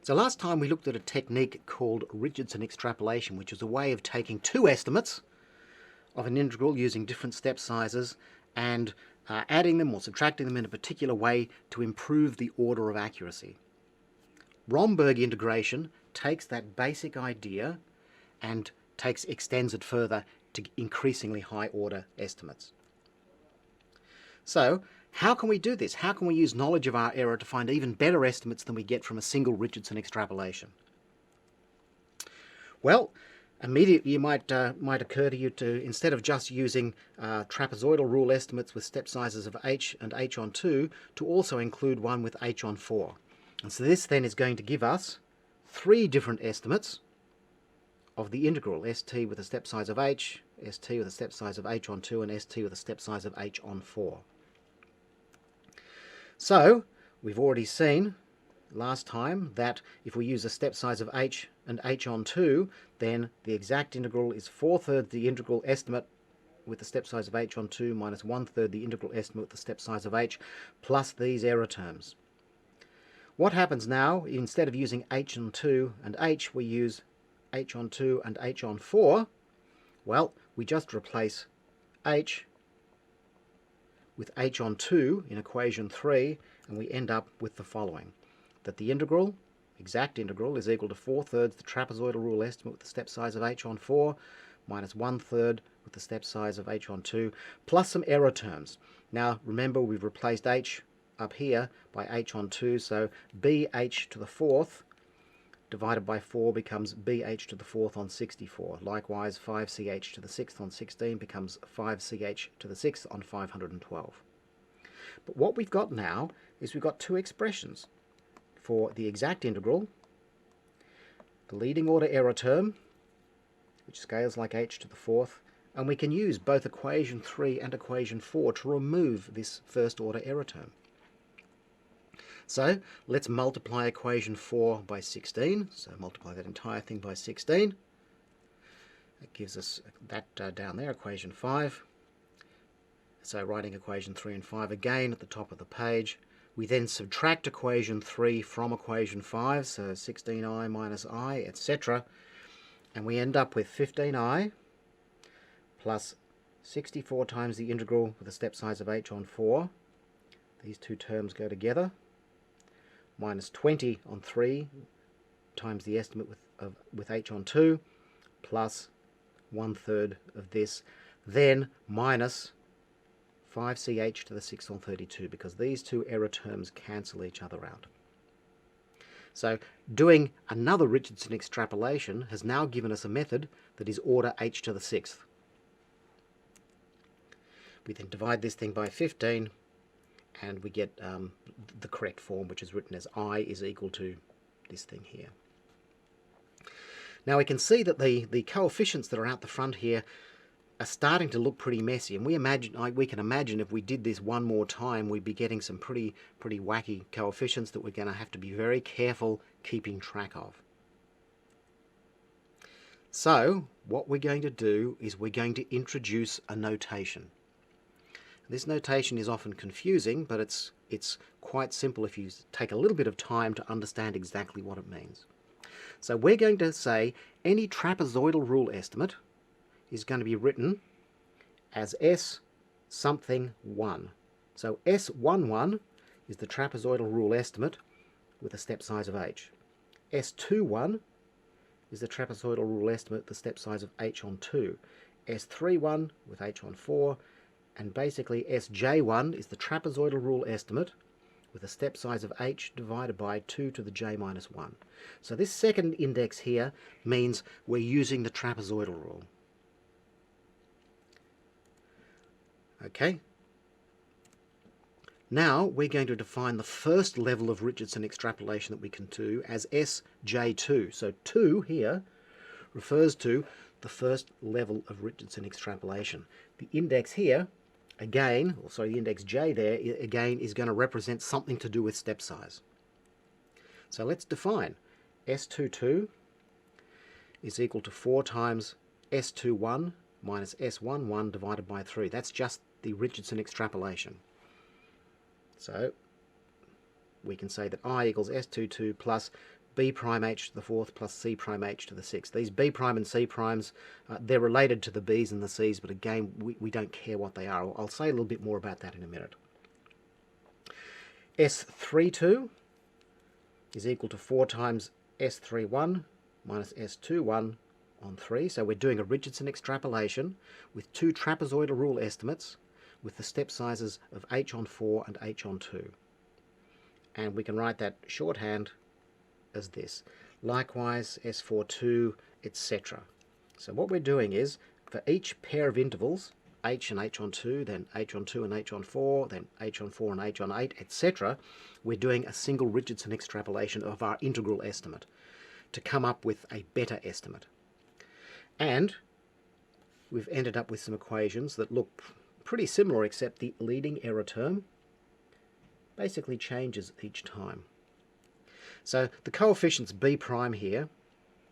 So last time we looked at a technique called Richardson extrapolation, which is a way of taking two estimates of an integral using different step sizes and adding them or subtracting them in a particular way to improve the order of accuracy. Romberg integration takes that basic idea and extends it further to increasingly high order estimates. So, how can we do this? How can we use knowledge of our error to find even better estimates than we get from a single Richardson extrapolation? Well, immediately it might occur to you to, instead of just using trapezoidal rule estimates with step sizes of h and h on 2, to also include one with h on 4. And so this then is going to give us three different estimates of the integral, st with a step size of h, st with a step size of h on 2, and st with a step size of h on 4. So, we've already seen last time that if we use a step size of h and h on 2, then the exact integral is 4/3 the integral estimate with the step size of h on 2 minus 1/3 the integral estimate with the step size of h plus these error terms. What happens now, instead of using h on 2 and h, we use h on 2 and h on 4. Well, we just replace h with h on 2 in equation 3, and we end up with the following: that the integral, exact integral, is equal to 4/3 the trapezoidal rule estimate with the step size of h on 4 minus 1/3 with the step size of h on 2 plus some error terms. Now remember, we've replaced h up here by h on 2, so bh to the 4th divided by 4 becomes bh to the 4th on 64. Likewise, 5ch to the 6th on 16 becomes 5ch to the 6th on 512. But what we've got now is we've got two expressions for the exact integral, the leading order error term, which scales like h to the 4th, and we can use both equation 3 and equation 4 to remove this first order error term. So let's multiply equation 4 by 16. So multiply that entire thing by 16. That gives us that down there, equation 5. So writing equation 3 and 5 again at the top of the page. We then subtract equation 3 from equation 5, so 16i minus I, etc. And we end up with 15i plus 64 times the integral with a step size of h on 4. These two terms go together, minus 20 on 3 times the estimate with h on 2, plus 1/3 of this, then minus 5ch to the 6th on 32, because these two error terms cancel each other out. So doing another Richardson extrapolation has now given us a method that is order h to the 6th. We then divide this thing by 15, and we get the correct form, which is written as I is equal to this thing here. Now we can see that the coefficients that are out the front here are starting to look pretty messy, and we can imagine if we did this one more time, we'd be getting some pretty wacky coefficients that we're going to have to be very careful keeping track of. So what we're going to do is we're going to introduce a notation. This notation is often confusing, but it's quite simple if you take a little bit of time to understand exactly what it means. So we're going to say any trapezoidal rule estimate is going to be written as S something 1. So S11 is the trapezoidal rule estimate with a step size of h. S21 is the trapezoidal rule estimate with the step size of h on 2. S31 with h on 4. And basically Sj1 is the trapezoidal rule estimate with a step size of h divided by 2 to the j minus 1. So this second index here means we're using the trapezoidal rule. Okay. Now we're going to define the first level of Richardson extrapolation that we can do as Sj2. So 2 here refers to the first level of Richardson extrapolation. The index here, again, or sorry, the index j there, again, is going to represent something to do with step size. So let's define S22 is equal to 4 times S21 minus S11 divided by 3. That's just the Richardson extrapolation. So we can say that I equals S22 plus b prime h to the fourth plus c prime h to the sixth. These b prime and c primes, they're related to the b's and the c's, but again, we don't care what they are. I'll say a little bit more about that in a minute. S32 is equal to 4 times S31 minus S21 on 3. So we're doing a Richardson extrapolation with two trapezoidal rule estimates with the step sizes of h on 4 and h on 2. And we can write that shorthand as this. Likewise, S42, etc. So what we're doing is, for each pair of intervals, h and h on 2, then h on 2 and h on 4, then h on 4 and h on 8, etc., we're doing a single Richardson extrapolation of our integral estimate to come up with a better estimate. And we've ended up with some equations that look pretty similar, except the leading error term basically changes each time. So the coefficients b prime here,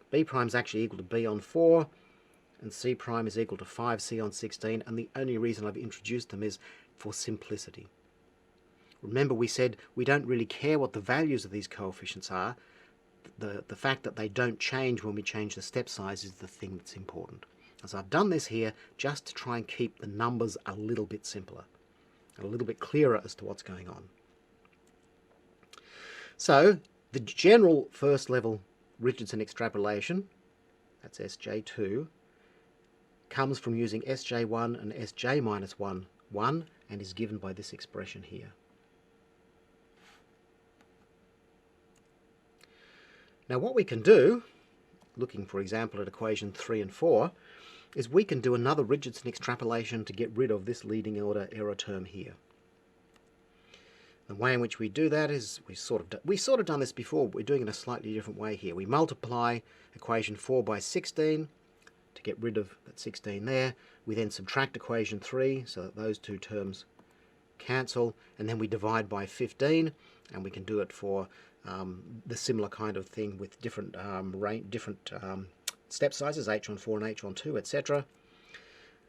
b prime is actually equal to b on 4, and c prime is equal to 5c on 16, and the only reason I've introduced them is for simplicity. Remember, we said we don't really care what the values of these coefficients are. The fact that they don't change when we change the step size is the thing that's important. And so I've done this here just to try and keep the numbers a little bit simpler, and a little bit clearer as to what's going on. So the general first level Richardson extrapolation, that's SJ2, comes from using SJ1 and SJ minus 1, and is given by this expression here. Now what we can do, looking for example at equation 3 and 4, is we can do another Richardson extrapolation to get rid of this leading order error term here. The way in which we do that is we've sort of done this before, but we're doing it a slightly different way here. We multiply equation 4 by 16 to get rid of that 16 there. We then subtract equation 3 so that those two terms cancel, and then we divide by 15, and we can do it for the similar kind of thing with different step sizes, h on 4 and h on 2, etc.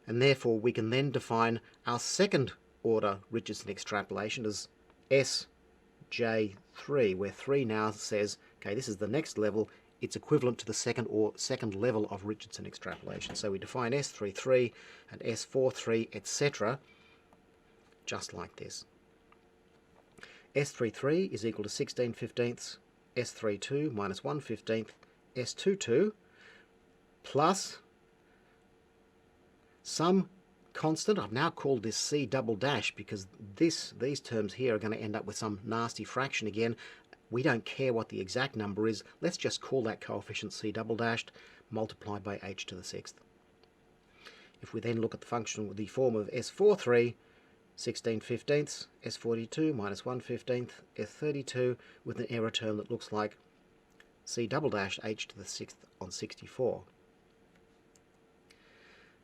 And therefore we can then define our second order Richardson extrapolation as SJ3, where 3 now says, okay, this is the next level, it's equivalent to the second level of Richardson extrapolation. So we define S33 and S43, etc., just like this. S33 is equal to 16/15 S32 minus 1/15 S22 plus some constant. I've now called this C double dash because these terms here are going to end up with some nasty fraction again. We don't care what the exact number is. Let's just call that coefficient C double dashed multiplied by h to the 6th. If we then look at the function with the form of S43, 16/15 S42 minus 1/15 S32 with an error term that looks like C double dash h to the 6th on 64.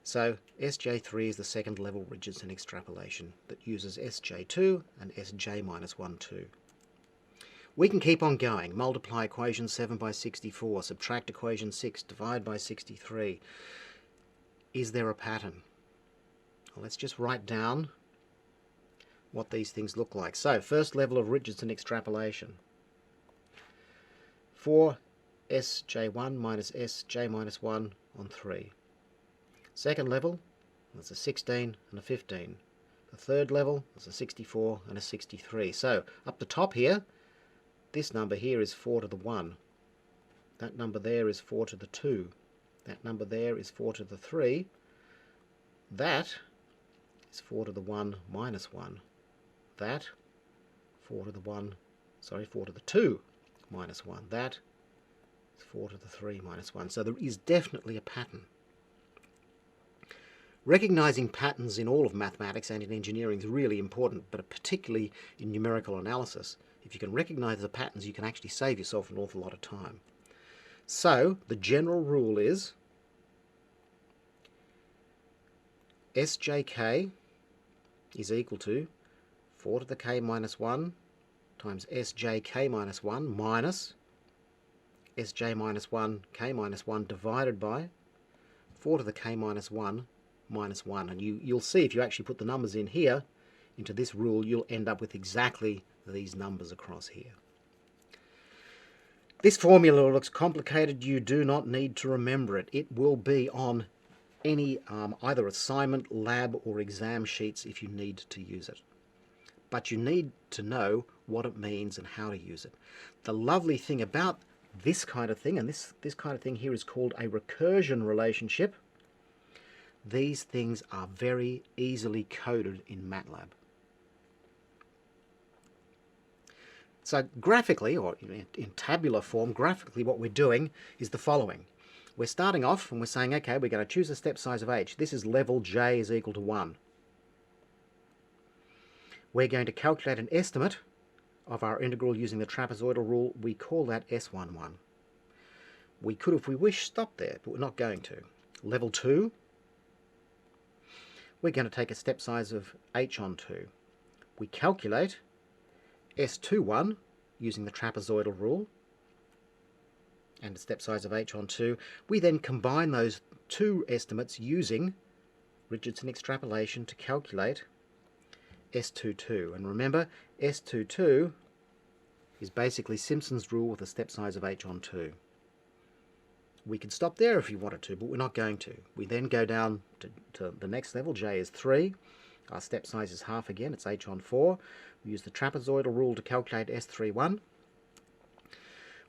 So SJ3 is the second level Richardson extrapolation that uses SJ2 and SJ minus 1, 2. We can keep on going. Multiply equation 7 by 64, subtract equation 6, divide by 63. Is there a pattern? Well, let's just write down what these things look like. So, first level of Richardson extrapolation. 4 SJ1 minus SJ minus 1 on 3. Second level, there's a 16 and a 15. The third level, there's a 64 and a 63. So, up the top here, this number here is 4 to the 1. That number there is 4 to the 2. That number there is 4 to the 3. That is 4 to the 1 minus 1. That 4 to the 2 minus 1. That is 4 to the 3 minus 1. So there is definitely a pattern. Recognizing patterns in all of mathematics and in engineering is really important, but particularly in numerical analysis. If you can recognize the patterns, you can actually save yourself an awful lot of time. So the general rule is Sjk is equal to 4 to the k minus 1 times Sjk minus 1 minus Sj minus 1 k minus 1 divided by 4 to the k minus 1 minus 1. And you'll see if you actually put the numbers in here into this rule, you'll end up with exactly these numbers across here. This formula looks complicated. You do not need to remember it. It will be on any either assignment, lab or exam sheets if you need to use it. But you need to know what it means and how to use it. The lovely thing about this kind of thing, and this kind of thing here is called a recursion relationship, these things are very easily coded in MATLAB. So graphically, or in tabular form, graphically what we're doing is the following. We're starting off and we're saying, okay, we're going to choose a step size of h. This is level j is equal to 1. We're going to calculate an estimate of our integral using the trapezoidal rule. We call that S11. We could, if we wish, stop there, but we're not going to. Level 2, we're going to take a step size of h on 2. We calculate S21 using the trapezoidal rule and a step size of h on 2. We then combine those two estimates using Richardson extrapolation to calculate S22. And remember, S22 is basically Simpson's rule with a step size of h on 2. We could stop there if you wanted to, but we're not going to. We then go down to the next level. J is 3. Our step size is half again. It's h on 4. We use the trapezoidal rule to calculate S31.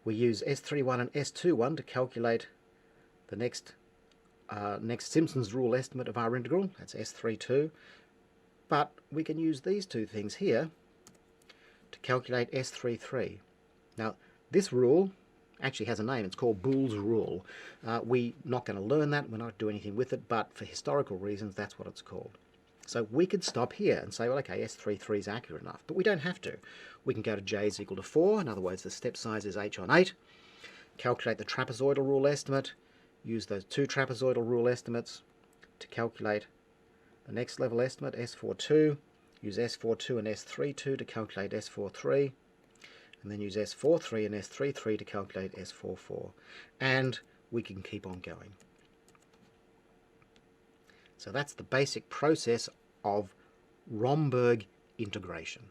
We use S31 and S21 to calculate the next Simpson's rule estimate of our integral. That's S32. But we can use these two things here to calculate S33. Now, this rule actually has a name. It's called Boole's rule. We're not going to learn that. We're not doing anything with it, but for historical reasons, that's what it's called. So we could stop here and say, well, okay, S33 is accurate enough, but we don't have to. We can go to j is equal to 4. In other words, the step size is h on 8. Calculate the trapezoidal rule estimate. Use those two trapezoidal rule estimates to calculate the next level estimate, S42. Use S42 and S32 to calculate S43. And then use S43 and S33 to calculate S44. And we can keep on going. So that's the basic process of Romberg integration.